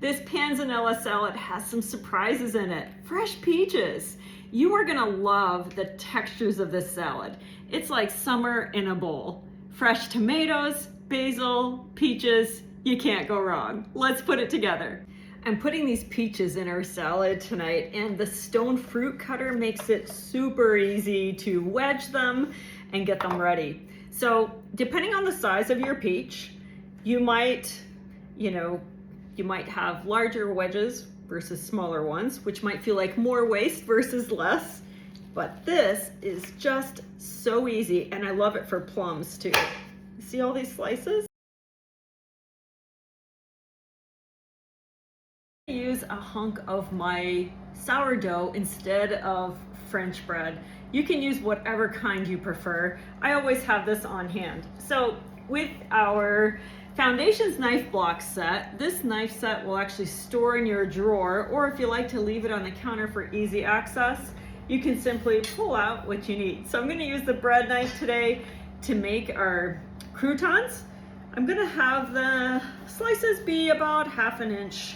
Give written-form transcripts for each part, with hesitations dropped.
This Panzanella salad has some surprises in it. Fresh peaches. You are gonna love the textures of this salad. It's like summer in a bowl. Fresh tomatoes, basil, peaches, you can't go wrong. Let's put it together. I'm putting these peaches in our salad tonight, and the stone fruit cutter makes it super easy to wedge them and get them ready. So depending on the size of your peach, you might have larger wedges versus smaller ones, which might feel like more waste versus less. But this is just so easy, and I love it for plums too. See all these slices? I use a hunk of my sourdough instead of French bread. You can use whatever kind you prefer. I always have this on hand. So with our Foundations knife block set, this knife set will actually store in your drawer, or if you like to leave it on the counter for easy access, you can simply pull out what you need. So I'm going to use the bread knife today to make our croutons. I'm going to have the slices be about 1/2 inch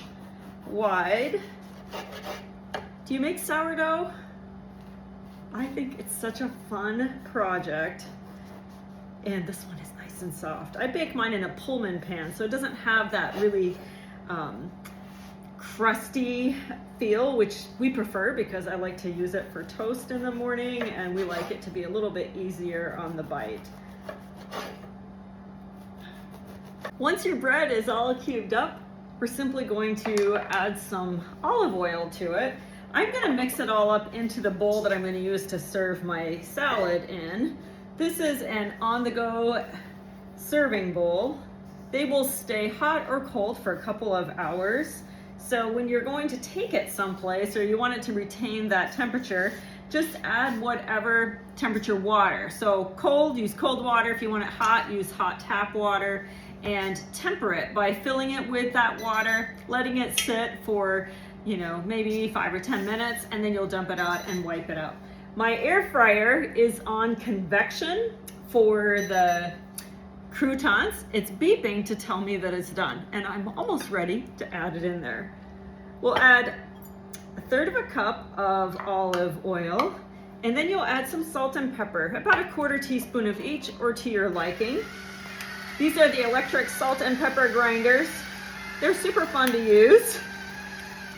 wide. Do you make sourdough? I think it's such a fun project, and this one is nice and soft. I bake mine in a Pullman pan, so it doesn't have that really crusty feel, which we prefer because I like to use it for toast in the morning, and we like it to be a little bit easier on the bite. Once your bread is all cubed up, we're simply going to add some olive oil to it. I'm going to mix it all up into the bowl that I'm going to use to serve my salad in. This is an on-the-go serving bowl. They will stay hot or cold for a couple of hours. So when you're going to take it someplace or you want it to retain that temperature, just add whatever temperature water. So cold, use cold water. If you want it hot, use hot tap water. And temper it by filling it with that water, letting it sit for, maybe 5 or 10 minutes, and then you'll dump it out and wipe it out. My air fryer is on convection for the croutons. It's beeping to tell me that it's done, and I'm almost ready to add it in there. We'll add 1/3 cup of olive oil, and then you'll add some salt and pepper, about 1/4 teaspoon of each, or to your liking. These are the electric salt and pepper grinders. They're super fun to use.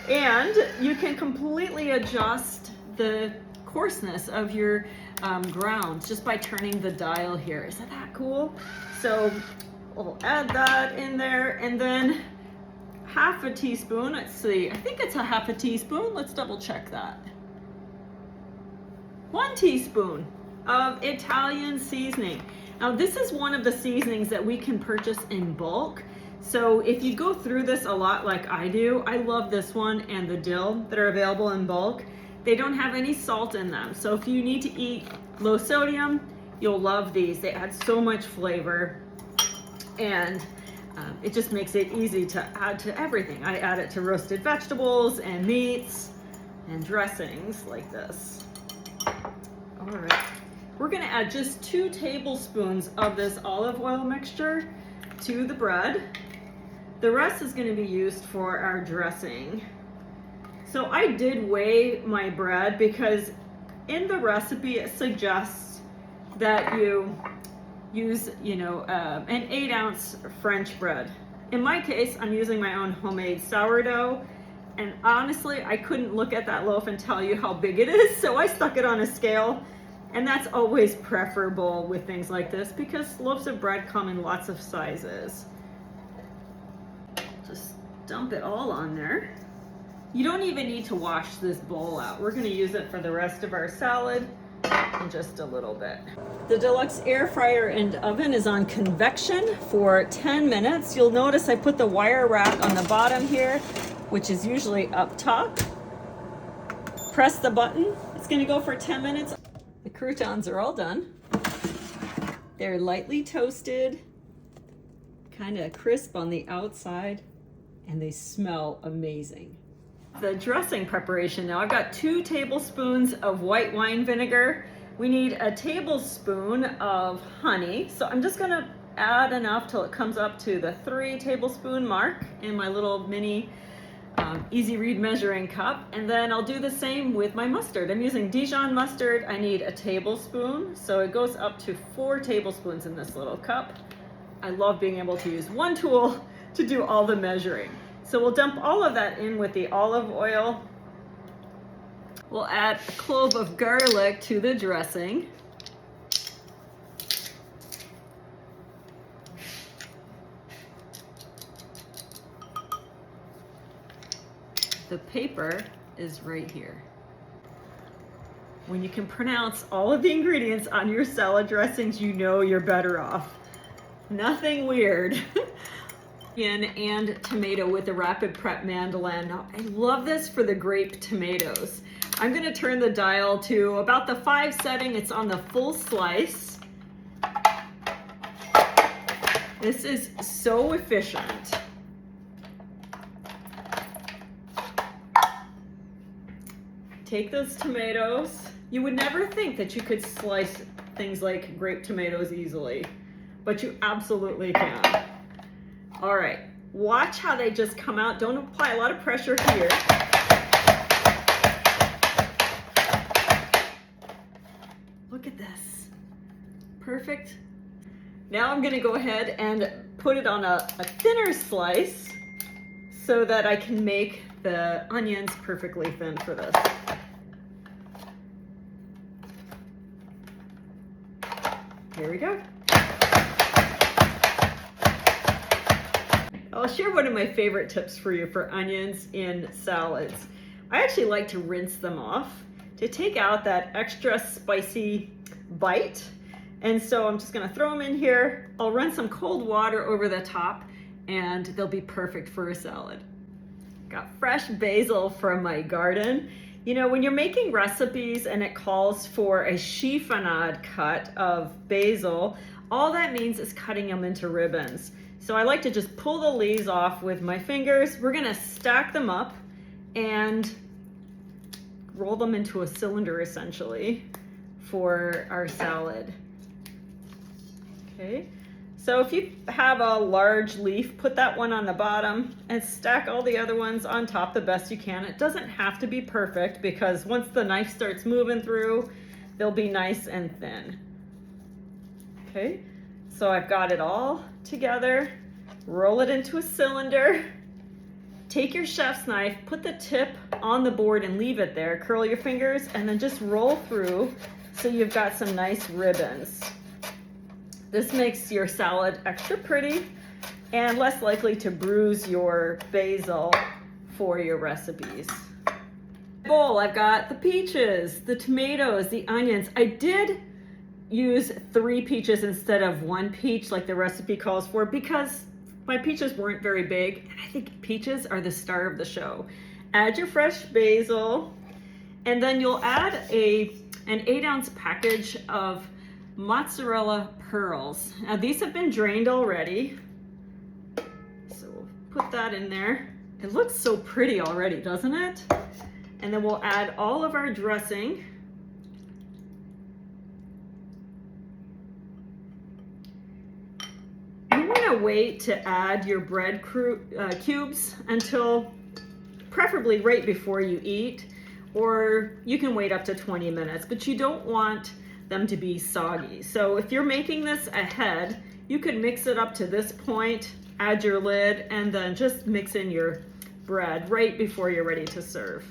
And you can completely adjust the coarseness of your grounds just by turning the dial here. Isn't that cool? So we'll add that in there, and then 1/2 teaspoon. Let's see, I think it's 1/2 teaspoon. Let's double check that. 1 teaspoon of Italian seasoning. Now this is one of the seasonings that we can purchase in bulk. So if you go through this a lot like I do, I love this one and the dill that are available in bulk. They don't have any salt in them. So if you need to eat low sodium, you'll love these. They add so much flavor, and it just makes it easy to add to everything. I add it to roasted vegetables and meats and dressings like this. All right. We're gonna add just 2 tablespoons of this olive oil mixture to the bread. The rest is gonna be used for our dressing. So I did weigh my bread because in the recipe it suggests that you use, an 8-ounce French bread. In my case, I'm using my own homemade sourdough, and honestly, I couldn't look at that loaf and tell you how big it is, so I stuck it on a scale. And that's always preferable with things like this because loaves of bread come in lots of sizes. Just dump it all on there. You don't even need to wash this bowl out. We're gonna use it for the rest of our salad in just a little bit. The deluxe air fryer and oven is on convection for 10 minutes. You'll notice I put the wire rack on the bottom here, which is usually up top. Press the button. It's gonna go for 10 minutes. The croutons are all done. They're lightly toasted, kind of crisp on the outside, and they smell amazing. The dressing preparation now. I've got 2 tablespoons of white wine vinegar. We need a tablespoon of honey. So I'm just gonna add enough till it comes up to the 3 tablespoon mark in my little mini easy read measuring cup. And then I'll do the same with my mustard. I'm using Dijon mustard. I need a tablespoon, so it goes up to 4 tablespoons in this little cup. I love being able to use one tool to do all the measuring. So we'll dump all of that in with the olive oil. We'll add a clove of garlic to the dressing. The paper is right here. When you can pronounce all of the ingredients on your salad dressings, you know you're better off. Nothing weird. And tomato with the rapid prep mandolin. Now, I love this for the grape tomatoes. I'm gonna turn the dial to about the 5 setting. It's on the full slice. This is so efficient. Take those tomatoes. You would never think that you could slice things like grape tomatoes easily, but you absolutely can. All right, watch how they just come out. Don't apply a lot of pressure here. Look at this, perfect. Now I'm gonna go ahead and put it on a thinner slice so that I can make the onions perfectly thin for this. Here we go. I'll share one of my favorite tips for you for onions in salads. I actually like to rinse them off to take out that extra spicy bite. And so I'm just gonna throw them in here. I'll run some cold water over the top and they'll be perfect for a salad. Got fresh basil from my garden. You know, when you're making recipes and it calls for a chiffonade cut of basil, all that means is cutting them into ribbons. So I like to just pull the leaves off with my fingers. We're gonna stack them up and roll them into a cylinder essentially for our salad. Okay. So if you have a large leaf, put that one on the bottom and stack all the other ones on top the best you can. It doesn't have to be perfect because once the knife starts moving through, they'll be nice and thin. Okay, so I've got it all together. Roll it into a cylinder. Take your chef's knife, put the tip on the board and leave it there. Curl your fingers and then just roll through so you've got some nice ribbons. This makes your salad extra pretty and less likely to bruise your basil for your recipes. Bowl, I've got the peaches, the tomatoes, the onions. I did use 3 peaches instead of 1 peach like the recipe calls for because my peaches weren't very big and I think peaches are the star of the show. Add your fresh basil and then you'll add an 8-ounce package of mozzarella pearls. Now these have been drained already, so we'll put that in there. It looks so pretty already, doesn't it? And then we'll add all of our dressing. You want to wait to add your bread cubes until preferably right before you eat, or you can wait up to 20 minutes, but you don't want them to be soggy. So if you're making this ahead, you could mix it up to this point, add your lid, and then just mix in your bread right before you're ready to serve.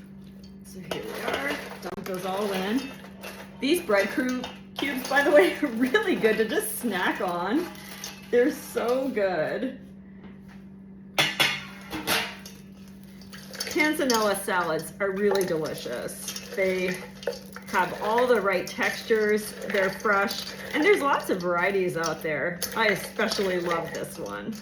So here we are, dump those all in. These bread cubes, by the way, are really good to just snack on. They're so good. Panzanella salads are really delicious. They have all the right textures, they're fresh, and there's lots of varieties out there. I especially love this one.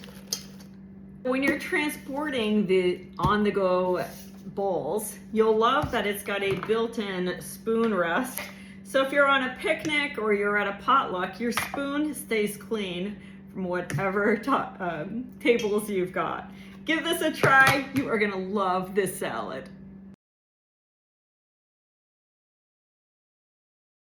When you're transporting the on-the-go bowls, you'll love that it's got a built-in spoon rest. So if you're on a picnic or you're at a potluck, your spoon stays clean from whatever tables you've got. Give this a try. You are gonna love this salad.